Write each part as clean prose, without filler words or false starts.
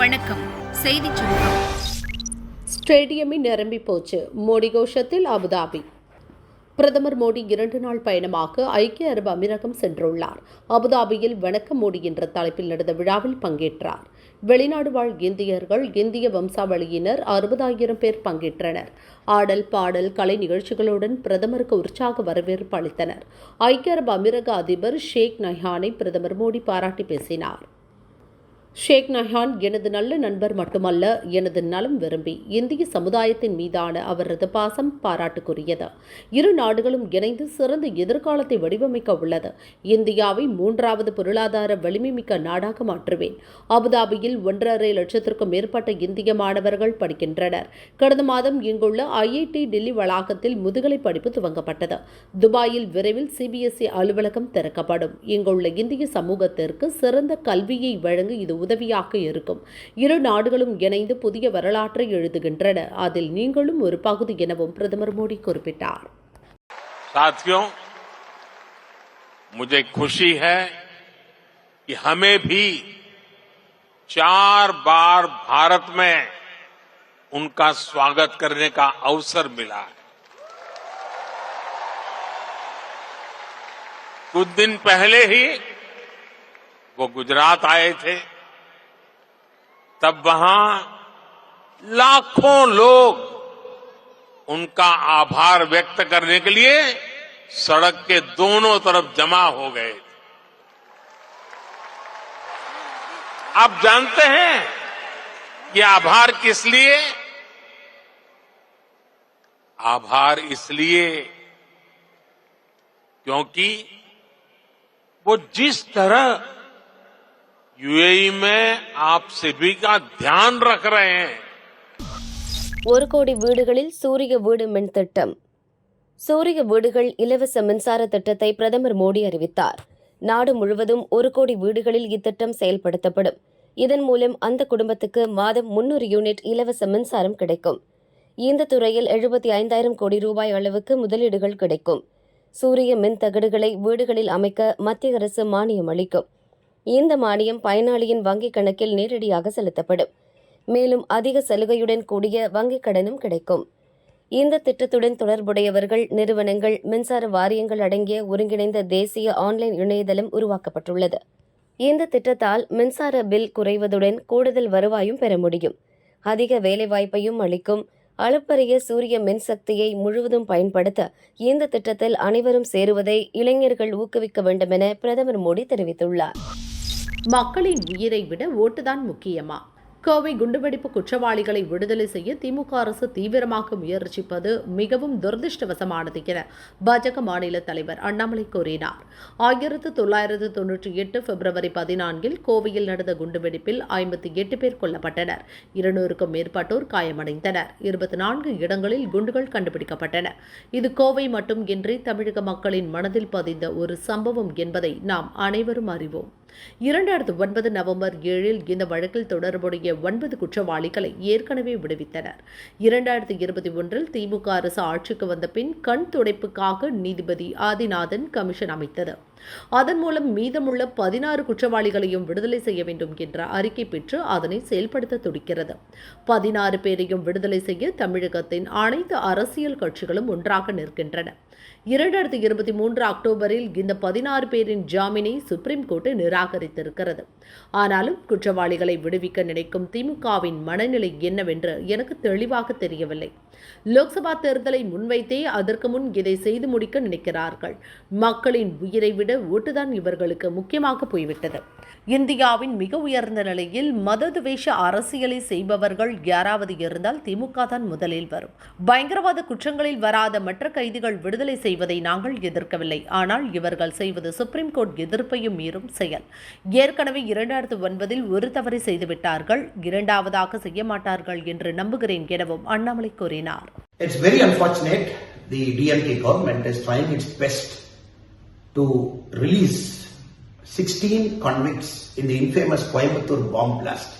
வணக்கம். செய்திச் சுருக்கம். ஸ்டேடியமே நிரம்பி போச்சு. மோடி கோஷத்தில் அபுதாபி. பிரதமர் மோடி 2 நாள் பயணமாக ஐக்கிய அரபு அமீரகம் சென்றுள்ளார். அபுதாபியில் வணக்கம் மோடி என்ற தலைப்பில் நடந்த விழாவில் பங்கேற்றார். வெளிநாடு வாழ் இந்தியர்கள், இந்திய வம்சாவளியினர் 60,000 பேர் பங்கேற்றனர். ஆடல், பாடல், கலை நிகழ்ச்சிகளுடன் பிரதமருக்கு உற்சாக வரவேற்பு அளித்தனர். ஐக்கிய அரபு அமீரக அதிபர் ஷேக் நஹ்யானை பிரதமர் மோடி பாராட்டி பேசினார். ஷேக் நஹ்யான் எனது நல்ல நண்பர் மட்டுமல்ல, எனது நலம் விரும்பி இந்திய சமுதாயத்தின் மீதான அவரது பாசம் பாராட்டுக்குரியது. இரு நாடுகளும் இணைந்து சிறந்த எதிர்காலத்தை வடிவமைக்க உள்ளது. இந்தியாவை 3வது பொருளாதார வலிமைமிக்க நாடாக மாற்றுவேன். அபுதாபியில் 1.5 லட்சத்திற்கும் மேற்பட்ட இந்திய மாணவர்கள் படிக்கின்றனர். கடந்த மாதம் இங்குள்ள IIT டெல்லி வளாகத்தில் முதுகலை படிப்பு துவங்கப்பட்டது. துபாயில் விரைவில் CBSE அலுவலகம் திறக்கப்படும். இங்குள்ள இந்திய சமூகத்திற்கு சிறந்த கல்வியை வழங்க இது உதவியாக இருக்கும். இரு நாடுகளும் இணைந்து புதிய வரலாற்றை எழுதுகின்றன. அதில் நீங்களும் ஒரு பகுதி எனவும் பிரதமர் மோடி குறிப்பிட்டார். साथियों, मुझे खुशी है कि हमें भी 4 बार भारत में उनका स्वागत करने का अवसर मिला है. कुछ दिन पहले ही वो गुजरात आए थे. तब वहां लाखों लोग उनका आभार व्यक्त करने के लिए सड़क के दोनों तरफ जमा हो गए. आप जानते हैं कि आभार किस लिए? आभार इसलिए क्योंकि वो जिस तरह UAE में आप सभी का ध्यान रख रहे हैं. 1 கோடி வீடுகளில் சூரிய வீடு மின் திட்டம். சூரிய வீடுகள் இலவச மின்சார திட்டத்தை பிரதமர் மோடி அறிவித்தார். நாடு முழுவதும் 1 கோடி வீடுகளில் இத்திட்டம் செயல்படுத்தப்படும். இதன் மூலம் அந்த குடும்பத்துக்கு மாதம் 300 யூனிட் இலவச மின்சாரம் கிடைக்கும். இந்த துறையில் 75,000 கோடி ரூபாய் அளவுக்கு முதலீடுகள் கிடைக்கும். சூரிய மின் தகடுகளை வீடுகளில் அமைக்க மத்திய அரசு மானியம் அளிக்கும். இந்த மானியம் பயனாளியின் வங்கிக் கணக்கில் நேரடியாக செலுத்தப்படும். மேலும் அதிக சலுகையுடன் கூடிய வங்கிக் கடனும் கிடைக்கும். இந்த திட்டத்துடன் தொடர்புடையவர்கள், நிறுவனங்கள், மின்சார வாரியங்கள் அடங்கிய ஒருங்கிணைந்த தேசிய ஆன்லைன் இணையதளம் உருவாக்கப்பட்டுள்ளது. இந்த திட்டத்தால் மின்சார பில் குறைவதுடன் கூடுதல் வருவாயும் பெற முடியும். அதிக வேலைவாய்ப்பையும் அளிக்கும். அளப்பரிய சூரிய மின்சக்தியை முழுவதும் பயன்படுத்த இந்த திட்டத்தில் அனைவரும் சேருவதை இளைஞர்கள் ஊக்குவிக்க வேண்டும் என பிரதமர் மோடி தெரிவித்துள்ளார். மக்களின் உயிரை விட ஓட்டுதான் முக்கியமா? கோவை குண்டுவெடிப்பு குற்றவாளிகளை விடுதலை செய்ய திமுக அரசு தீவிரமாக முயற்சிப்பது மிகவும் துரதிருஷ்டவசமானது என பாஜக மாநில தலைவர் அண்ணாமலை கூறினார். 1998 பிப்ரவரி 14 கோவையில் நடந்த குண்டுவெடிப்பில் 58 பேர் கொல்லப்பட்டனர். 200க்கும் மேற்பட்டோர் காயமடைந்தனர். 24 இடங்களில் குண்டுகள் கண்டுபிடிக்கப்பட்டன. இது கோவை மட்டும் இன்றி தமிழக மக்களின் மனதில் பதிந்த ஒரு சம்பவம் என்பதை நாம் அனைவரும் அறிவோம். 2009 நவம்பர் 7 இந்த வழக்கில் தொடர்புடைய 9 குற்றவாளிகளை ஏற்கனவே விடுவித்தனர். 2021 திமுக அரசு ஆட்சிக்கு வந்த பின் கண் துடைப்புக்காக நீதிபதி ஆதிநாதன் கமிஷன் அமைத்தது. அதன் மூலம் மீதமுள்ள 16 குற்றவாளிகளையும் விடுதலை செய்ய வேண்டும் என்ற அறிக்கை பெற்று அதனை செயல்படுத்த துடிக்கிறது. 16 பேரையும் விடுதலை செய்ய தமிழகத்தின் அனைத்து அரசியல் கட்சிகளும் ஒன்றாக நிற்கின்றன. 2023 அக்டோபரில் இந்த 16 பேரின் ஜாமீனை சுப்ரீம் கோர்ட் நிராகரித்திருக்கிறது. ஆனாலும் குற்றவாளிகளை விடுவிக்க நினைக்கும் திமுகவின் மனநிலை என்னவென்று எனக்கு தெளிவாக தெரியவில்லை. லோக்சபா தேர்தலை முன்வைத்தே அதற்கு முன் இதை செய்து முடிக்க நினைக்கிறார்கள். மக்களின் உயிரை விட ஓட்டுதான் இவர்களுக்கு முக்கியமாக போய்விட்டது. இந்தியாவின் மிக உயர்ந்த நிலையில் மததுவேஷ அரசியலை செய்பவர்கள் யாராவது இருந்தால் திமுக தான் முதலில் வரும். பயங்கரவாத குற்றங்களில் வராத மற்ற கைதிகள் விடுதலை செய்வதை நாங்கள் எதிர்க்கவில்லை. ஆனால் இவர்கள் செய்வது சுப்ரீம் கோர்ட் எதிர்ப்பையும் மீறும் செயல். ஏற்கனவே 2009 ஒரு தவறை செய்துவிட்டார்கள், இரண்டாவதாக செய்ய மாட்டார்கள் என்று நம்புகிறேன் எனவும் அண்ணாமலை கூறினார். It's very unfortunate the DMK government is trying its best to release 16 convicts in the infamous Coimbatore bomb blast.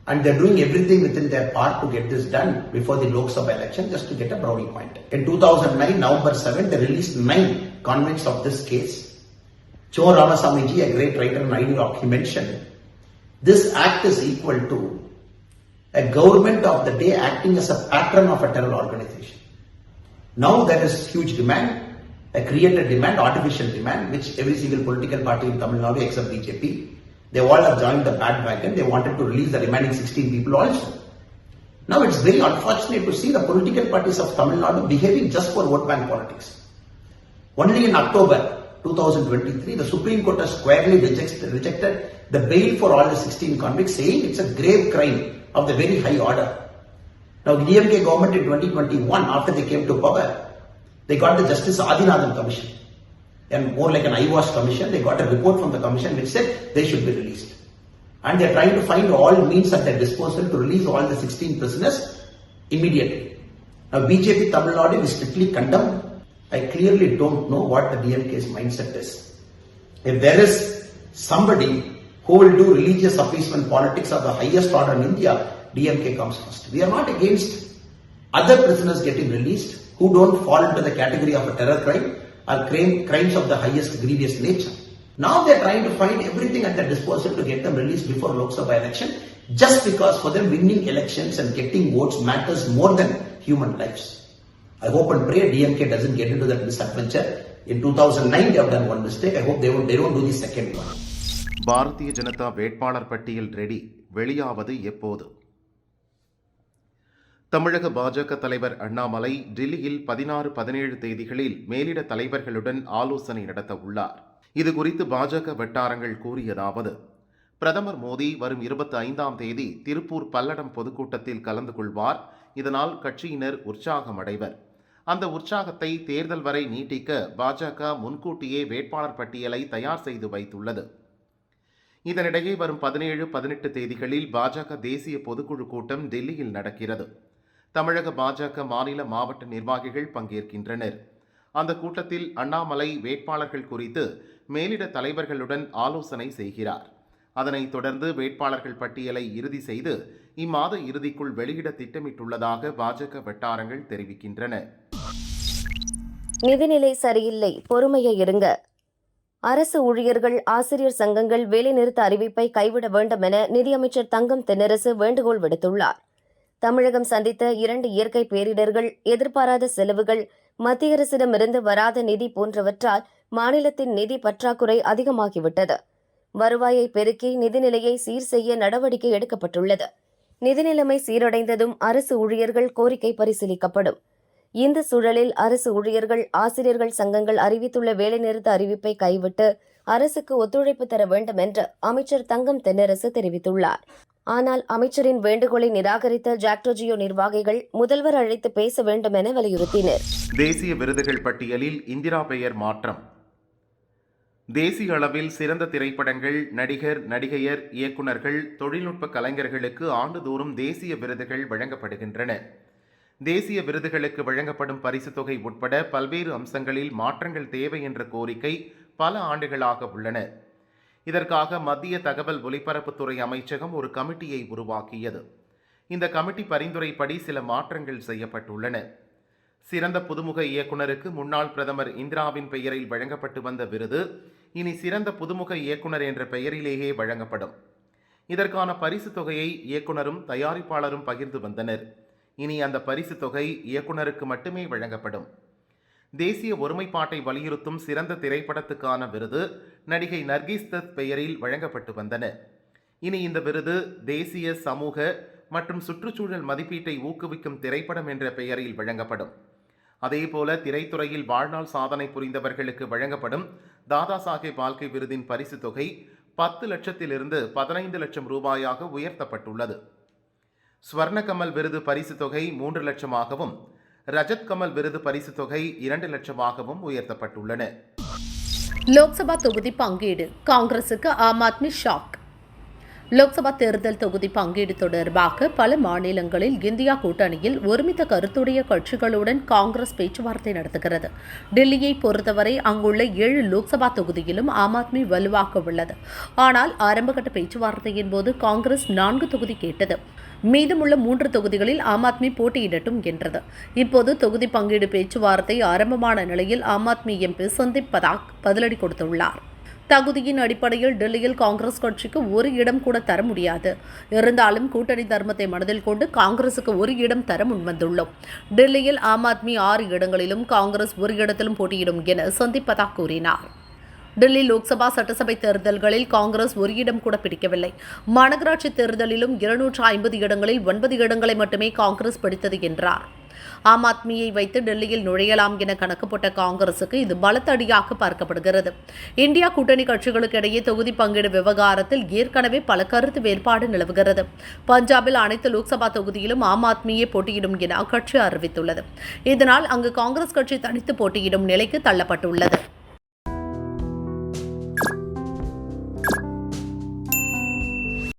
And they're doing everything within their part to get this done before the Lok Sabha election just to get a brownie point. In 2009, November 7, they released 9 convicts of this case. Cho Ramasamiji, a great writer and ideologue, he mentioned This act is equal to a government of the day acting as a patron of a terror organization. Now there is huge demand, a created demand, artificial demand, which every single political party in Tamil Nadu except BJP, they all have joined the bandwagon. They wanted to release the remaining 16 people also. Now it's very unfortunate to see the political parties of Tamil Nadu behaving just for vote bank politics. Only in October 2023, the Supreme Court has squarely rejected the bail for all the 16 convicts, saying it's a grave crime of the very high order. Now, the DMK government in 2021, after they came to power, they got the Justice Adinathan Commission, and more like an IWAS commission. They got a report from the commission which said they should be released. And they are trying to find all means at their disposal to release all the 16 prisoners immediately. Now, BJP Tamil Nadu will strictly condemn. I clearly don't know what the DMK's mindset is. If there is somebody who will do religious appeasement politics of the highest order in India, DMK comes first. We are not against other prisoners getting released who don't fall into the category of a terror crime or crimes of the highest grievous nature. Now they are trying to find everything at their disposal to get them released before Lok Sabha election, just because for them winning elections and getting votes matters more than human lives. I hope and pray DMK doesn't get into that misadventure. In 2009 they have done one mistake. I hope they don't do the second one. Bharatiya Janata வேட்பாளர் பட்டியல் ready, வெளியாவது எப்போது? தமிழக பாஜக தலைவர் அண்ணாமலை டில்லியில் 16-17 தேதிகளில் மேலிட தலைவர்களுடன் ஆலோசனை நடத்த உள்ளார். இதுகுறித்து பாஜக வட்டாரங்கள் கூறியதாவது: பிரதமர் மோடி வரும் 25ஆம் தேதி திருப்பூர் பல்லடம் பொதுக்கூட்டத்தில் கலந்து கொள்வார். இதனால் கட்சியினர் உற்சாகம் அடைவர். அந்த உற்சாகத்தை தேர்தல் வரை நீட்டிக்க பாஜக முன்கூட்டியே வேட்பாளர் பட்டியலை தயார் செய்து வைத்துள்ளது. இதனிடையே வரும் 17-18 தேதிகளில் பாஜக தேசிய பொதுக்குழு கூட்டம் டெல்லியில் நடக்கிறது. தமிழக பாஜக மாநில மாவட்ட நிர்வாகிகள் பங்கேற்கின்றனர். அந்த கூட்டத்தில் அண்ணாமலை வேட்பாளர்கள் குறித்து மேலிட தலைவர்களுடன் ஆலோசனை செய்கிறார். அதனைத் தொடர்ந்து வேட்பாளர்கள் பட்டியலை இறுதி செய்து இம்மாத இறுதிக்குள் வெளியிட திட்டமிட்டுள்ளதாக பாஜக வட்டாரங்கள் தெரிவிக்கின்றன. நிதிநிலை சரியில்லை, பொறுமையை இருங்க. அரசு ஊழியர்கள், ஆசிரியர் சங்கங்கள் வேலைநிறுத்த அறிவிப்பை கைவிட வேண்டும் என நிதியமைச்சர் தங்கம் தென்னரசு வேண்டுகோள் விடுத்துள்ளார். தமிழகம் சந்தித்த 2 இயற்கை பேரிடர்கள், எதிர்பாராத செலவுகள், மத்திய அரசிடமிருந்து வராத நிதி போன்றவற்றால் மாநிலத்தின் நிதி பற்றாக்குறை அதிகமாகிவிட்டது. வருவாயை பெருக்கி நிதிநிலையை சீர் செய்ய நடவடிக்கை எடுக்கப்பட்டுள்ளது. நிதி நிலைமை சீரடைந்ததும் அரசு ஊழியர்கள் கோரிக்கை பரிசீலிக்கப்படும். இந்த சூழலில் அரசு ஊழியர்கள், ஆசிரியர்கள் சங்கங்கள் அறிவித்துள்ள வேலைநிறுத்த அறிவிப்பை கைவிட்டு அரசுக்கு ஒத்துழைப்பு தர வேண்டும் என்று அமைச்சர் தங்கம் தென்னரசு தெரிவித்துள்ளார். ஆனால் அமைச்சரின் வேண்டுகோளை நிராகரித்த ஜாக்டோஜியோ நிர்வாகிகள் முதல்வர் அழைத்து பேச வேண்டும் என வலியுறுத்தினர். தேசிய விருதுகள் பட்டியலில் இந்திரா பெயர் மாற்றம். தேசிய அளவில் சிறந்த திரைப்படங்கள், நடிகர், நடிகையர், இயக்குநர்கள், தொழில்நுட்ப கலைஞர்களுக்கு ஆண்டுதோறும் தேசிய விருதுகள் வழங்கப்படுகின்றன. தேசிய விருதுகளுக்கு வழங்கப்படும் பரிசுத் தொகை உட்பட பல்வேறு அம்சங்களில் மாற்றங்கள் தேவை என்ற கோரிக்கை பல ஆண்டுகளாக உள்ளன. இதற்காக மத்திய தகவல் ஒலிபரப்புத்துறை அமைச்சகம் ஒரு கமிட்டியை உருவாக்கியது. இந்த கமிட்டி பரிந்துரைப்படி சில மாற்றங்கள் செய்யப்பட்டுள்ளன. சிறந்த புதுமுக இயக்குநருக்கு முன்னாள் பிரதமர் இந்திராவின் பெயரில் வழங்கப்பட்டு வந்த விருது இனி சிறந்த புதுமுக இயக்குநர் என்ற பெயரிலேயே வழங்கப்படும். இதற்கான பரிசுத் தொகையை இயக்குநரும் தயாரிப்பாளரும் பகிர்ந்து வந்தனர். இனி அந்த பரிசுத் தொகை இயக்குநருக்கு மட்டுமே வழங்கப்படும். தேசிய ஒருமைப்பாட்டை வலியுறுத்தும் சிறந்த திரைப்படத்துக்கான விருது நடிகை நர்கிஸ் தத் பெயரில் வழங்கப்பட்டு வந்தன. இனி இந்த விருது தேசிய சமூக மற்றும் சுற்றுச்சூழல் மதிப்பீட்டை ஊக்குவிக்கும் திரைப்படம் என்ற பெயரில் வழங்கப்படும். அதேபோல திரைத்துறையில் வாழ்நாள் சாதனை புரிந்தவர்களுக்கு வழங்கப்படும் தாதா சாஹேப் பால்கே விருதின் பரிசுத் தொகை 10 லட்சத்திலிருந்து 15 லட்சம் ரூபாயாக உயர்த்தப்பட்டுள்ளது. ஸ்வர்ண கமல் விருது பரிசு தொகை 3 லட்சமாகவும், ரஜத் கமல் விருது பரிசு தொகை 2 லட்சமாகவும் உயர்த்தப்பட்டுள்ளன. லோக்சபா தொகுதி பங்கீடு, காங்கிரசுக்கு ஆம் ஆத்மி ஷாக். லோக்சபா தேர்தல் தொகுதி பங்கீடு தொடர்பாக பல மாநிலங்களில் இந்தியா கூட்டணியில் ஒருமித்த கருத்துடைய கட்சிகளுடன் காங்கிரஸ் பேச்சுவார்த்தை நடத்துகிறது. டெல்லியை பொறுத்தவரை அங்குள்ள 7 லோக்சபா தொகுதியிலும் ஆம் ஆத்மி வலுவாக உள்ளது. ஆனால் ஆரம்பகட்ட பேச்சுவார்த்தையின் போது காங்கிரஸ் 4 தொகுதி கேட்டது. மீதமுள்ள 3 தொகுதிகளில் ஆம் ஆத்மி போட்டியிடட்டும் என்றது. இப்போது தொகுதி பங்கீடு பேச்சுவார்த்தை ஆரம்பமான நிலையில் ஆம் ஆத்மி எம்பி சந்தீப் பதாக் பதிலடி கொடுத்துள்ளார். தகுதியின் அடிப்படையில் டெல்லியில் காங்கிரஸ் கட்சிக்கு ஒரு இடம் கூட தர முடியாது. இருந்தாலும் கூட்டணி தர்மத்தை மனதில் கொண்டு காங்கிரசுக்கு ஒரு இடம் தர முன்வந்துள்ளோம். டெல்லியில் ஆம் ஆத்மி 6 இடங்களிலும் காங்கிரஸ் ஒரு இடத்திலும் போட்டியிடும் என சந்தீப் பதா கூறினார். டெல்லி லோக்சபா சட்டசபை தேர்தல்களில் காங்கிரஸ் ஒரு இடம் கூட பிடிக்கவில்லை. மாநகராட்சி தேர்தலிலும் 250 இடங்களில் 9 இடங்களை மட்டுமே காங்கிரஸ் பிடித்தது என்றார். ஆம் ஆத்மியை வைத்து டெல்லியில் நுழையலாம் என கணக்கு போட்ட காங்கிரசுக்கு இது பலத்த அடியாக பார்க்கப்படுகிறது. இந்தியா கூட்டணி கட்சிகளுக்கு இடையே தொகுதி பங்கீடு விவகாரத்தில் ஏற்கனவே பல கருத்து வேறுபாடு நிலவுகிறது. பஞ்சாபில் அனைத்து லோக்சபா தொகுதியிலும் ஆம் ஆத்மியே போட்டியிடும் என அக்கட்சி அறிவித்துள்ளது. இதனால் அங்கு காங்கிரஸ் கட்சி தனித்து போட்டியிடும் நிலைக்கு தள்ளப்பட்டுள்ளது.